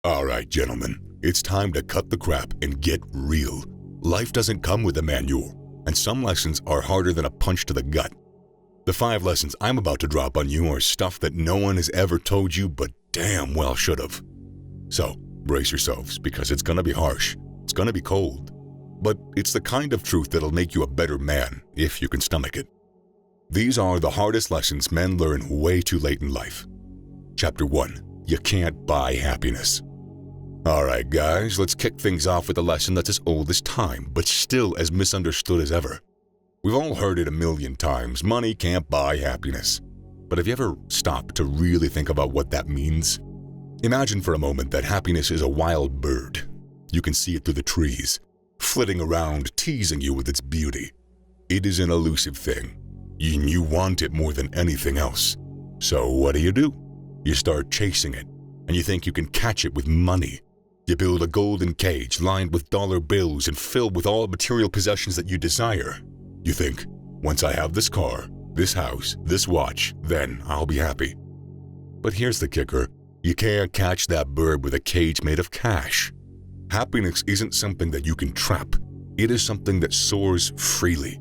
All right, gentlemen, it's time to cut the crap and get real. Life doesn't come with a manual, and some lessons are harder than a punch to the gut. The 5 lessons I'm about to drop on you are stuff that no one has ever told you but damn well should have. So, brace yourselves, because it's gonna be harsh, it's gonna be cold, but it's the kind of truth that'll make you a better man if you can stomach it. These are the hardest lessons men learn way too late in life. Chapter 1. You can't buy happiness. Alright guys, let's kick things off with a lesson that's as old as time, but still as misunderstood as ever. We've all heard it a million times, money can't buy happiness. But have you ever stopped to really think about what that means? Imagine for a moment that happiness is a wild bird. You can see it through the trees, flitting around, teasing you with its beauty. It is an elusive thing, and you want it more than anything else. So what do? You start chasing it, and you think you can catch it with money. You build a golden cage lined with dollar bills and filled with all material possessions that you desire. You think, once I have this car, this house, this watch, then I'll be happy. But here's the kicker. You can't catch that bird with a cage made of cash. Happiness isn't something that you can trap. It is something that soars freely.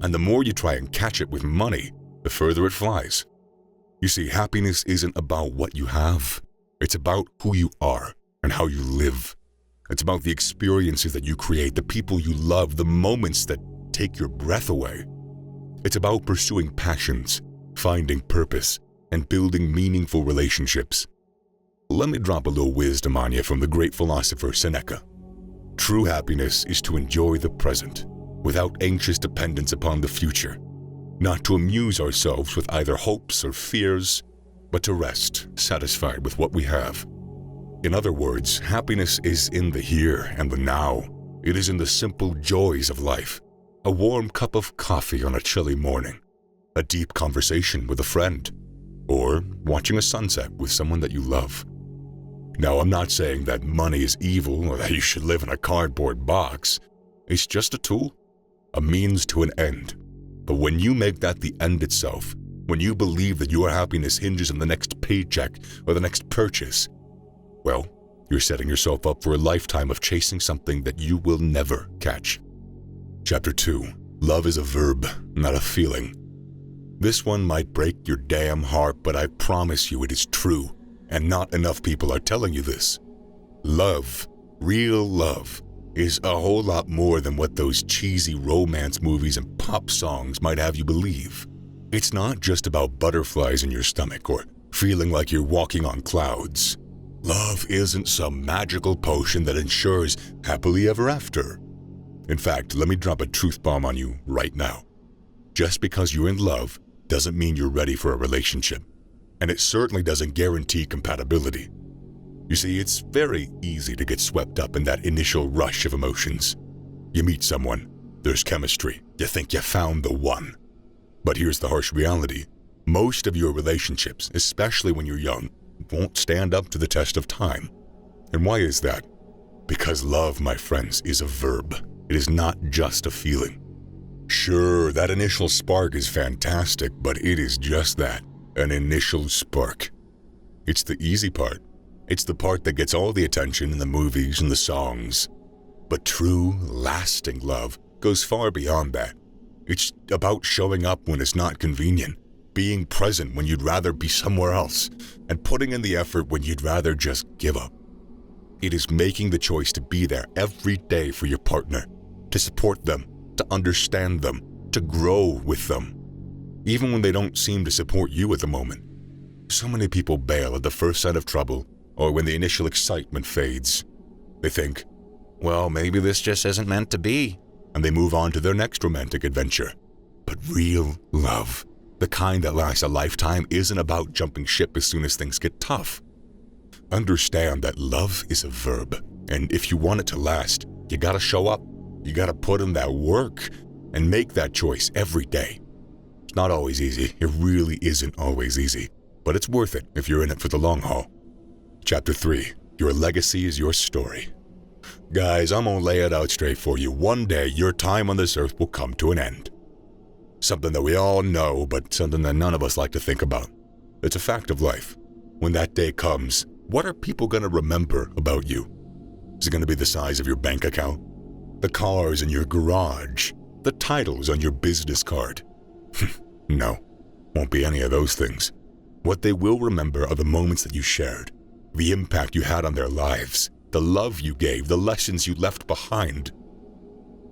And the more you try and catch it with money, the further it flies. You see, happiness isn't about what you have. It's about who you are and how you live. It's about the experiences that you create, the people you love, the moments that take your breath away. It's about pursuing passions, finding purpose, and building meaningful relationships. Let me drop a little wisdom on you from the great philosopher Seneca. True happiness is to enjoy the present, without anxious dependence upon the future. Not to amuse ourselves with either hopes or fears, but to rest, satisfied with what we have. In other words, happiness is in the here and the now. It is in the simple joys of life. A warm cup of coffee on a chilly morning, a deep conversation with a friend, or watching a sunset with someone that you love. Now, I'm not saying that money is evil or that you should live in a cardboard box. It's just a tool, a means to an end. But when you make that the end itself, when you believe that your happiness hinges on the next paycheck or the next purchase, well, you're setting yourself up for a lifetime of chasing something that you will never catch. Chapter 2. Love is a verb, not a feeling. This one might break your damn heart, but I promise you it is true, and not enough people are telling you this. Love, real love, is a whole lot more than what those cheesy romance movies and pop songs might have you believe. It's not just about butterflies in your stomach or feeling like you're walking on clouds. Love isn't some magical potion that ensures happily ever after. In fact, let me drop a truth bomb on you right now. Just because you're in love doesn't mean you're ready for a relationship, and it certainly doesn't guarantee compatibility. You see, it's very easy to get swept up in that initial rush of emotions. You meet someone, there's chemistry, you think you found the one. But here's the harsh reality. Most of your relationships, especially when you're young, won't stand up to the test of time. And why is that? Because love, my friends, is a verb. It is not just a feeling. Sure, that initial spark is fantastic, but it is just that, an initial spark. It's the easy part. It's the part that gets all the attention in the movies and the songs. But true, lasting love goes far beyond that. It's about showing up when it's not convenient, being present when you'd rather be somewhere else, and putting in the effort when you'd rather just give up. It is making the choice to be there every day for your partner, to support them, to understand them, to grow with them, even when they don't seem to support you at the moment. So many people bail at the first sign of trouble or when the initial excitement fades. They think, well, maybe this just isn't meant to be, and they move on to their next romantic adventure. But real love, the kind that lasts a lifetime, isn't about jumping ship as soon as things get tough. Understand that love is a verb, and if you want it to last, you gotta show up. You gotta put in that work and make that choice every day. It's not always easy. It really isn't always easy, but it's worth it if you're in it for the long haul. Chapter 3. Your legacy is your story. Guys, I'm gonna lay it out straight for you. One day, your time on this earth will come to an end. Something that we all know, but something that none of us like to think about. It's a fact of life. When that day comes, What are people going to remember about you? Is it going to be the size of your bank account? The cars in your garage? The titles on your business card? No, won't be any of those things. What they will remember are the moments that you shared, the impact you had on their lives, the love you gave, the lessons you left behind.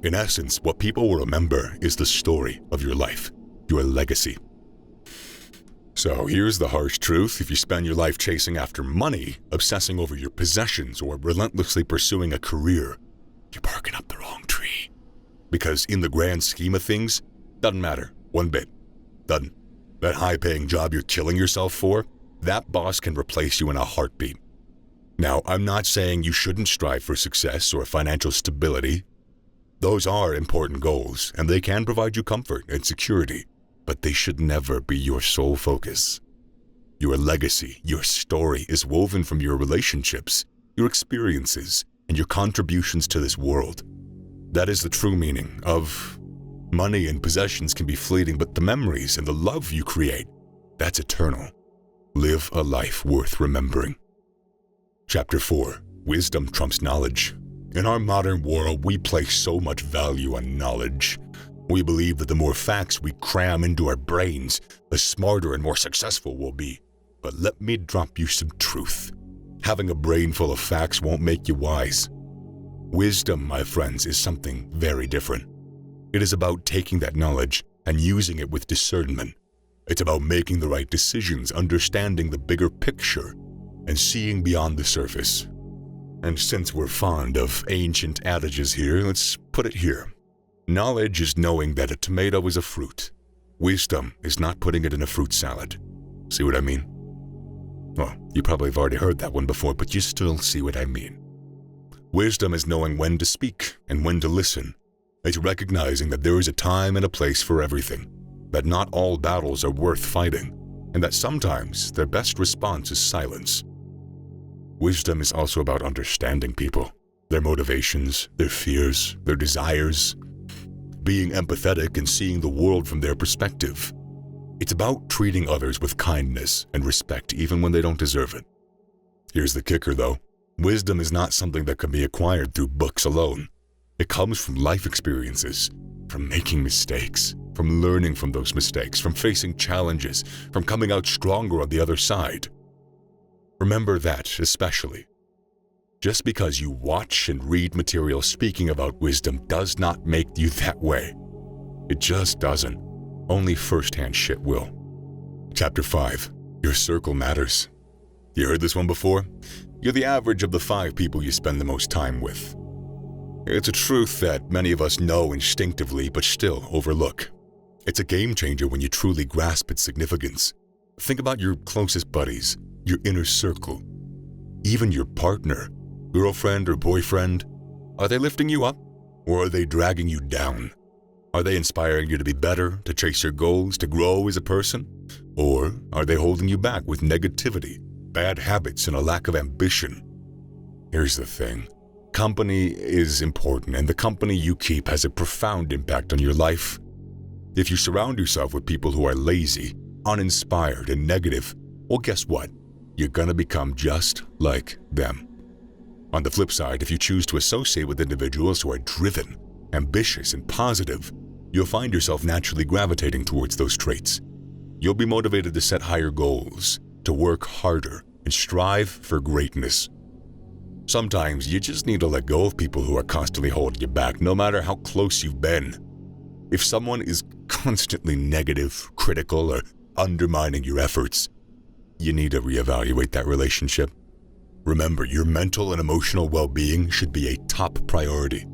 In essence, what people will remember is the story of your life, your legacy. So here's the harsh truth. If you spend your life chasing after money, obsessing over your possessions, or relentlessly pursuing a career, you're barking up the wrong tree. Because in the grand scheme of things, doesn't matter one bit. Doesn't. That high-paying job you're killing yourself for, that boss can replace you in a heartbeat. Now, I'm not saying you shouldn't strive for success or financial stability. Those are important goals, and they can provide you comfort and security, but they should never be your sole focus. Your legacy, your story is woven from your relationships, your experiences, and your contributions to this world. That is the true meaning of money and possessions can be fleeting, but the memories and the love you create, that's eternal. Live a life worth remembering. Chapter 4. Wisdom trumps knowledge. In our modern world, we place so much value on knowledge. We believe that the more facts we cram into our brains, the smarter and more successful we'll be. But let me drop you some truth. Having a brain full of facts won't make you wise. Wisdom, my friends, is something very different. It is about taking that knowledge and using it with discernment. It's about making the right decisions, understanding the bigger picture, and seeing beyond the surface. And since we're fond of ancient adages here, let's put it here. Knowledge is knowing that a tomato is a fruit. Wisdom is not putting it in a fruit salad. See what I mean? Well, you probably have already heard that one before, but you still see what I mean. Wisdom is knowing when to speak and when to listen. It's recognizing that there is a time and a place for everything, that not all battles are worth fighting, and that sometimes their best response is silence. Wisdom is also about understanding people, their motivations, their fears, their desires, being empathetic and seeing the world from their perspective. It's about treating others with kindness and respect even when they don't deserve it. Here's the kicker though. Wisdom is not something that can be acquired through books alone. It comes from life experiences, from making mistakes, from learning from those mistakes, from facing challenges, from coming out stronger on the other side. Remember that especially. Just because you watch and read material speaking about wisdom does not make you that way. It just doesn't. Only first-hand shit will. Chapter 5. Your circle matters. You heard this one before? You're the average of the 5 people you spend the most time with. It's a truth that many of us know instinctively but still overlook. It's a game changer when you truly grasp its significance. Think about your closest buddies, your inner circle, even your partner, girlfriend or boyfriend. Are they lifting you up, or are they dragging you down? Are they inspiring you to be better, to chase your goals, to grow as a person? Or are they holding you back with negativity, bad habits, and a lack of ambition? Here's the thing. Company is important, and the company you keep has a profound impact on your life. If you surround yourself with people who are lazy, uninspired, and negative, well, guess what? You're gonna become just like them. On the flip side, if you choose to associate with individuals who are driven, ambitious, and positive, you'll find yourself naturally gravitating towards those traits. You'll be motivated to set higher goals, to work harder, and strive for greatness. Sometimes you just need to let go of people who are constantly holding you back, no matter how close you've been. If someone is constantly negative, critical, or undermining your efforts, you need to reevaluate that relationship. Remember, your mental and emotional well-being should be a top priority,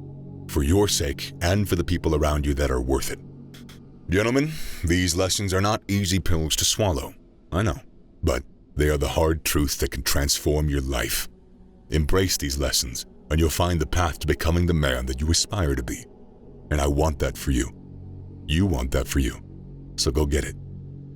for your sake and for the people around you that are worth it. Gentlemen, these lessons are not easy pills to swallow, I know, but they are the hard truths that can transform your life. Embrace these lessons, and you'll find the path to becoming the man that you aspire to be. And I want that for you. You want that for you. So go get it.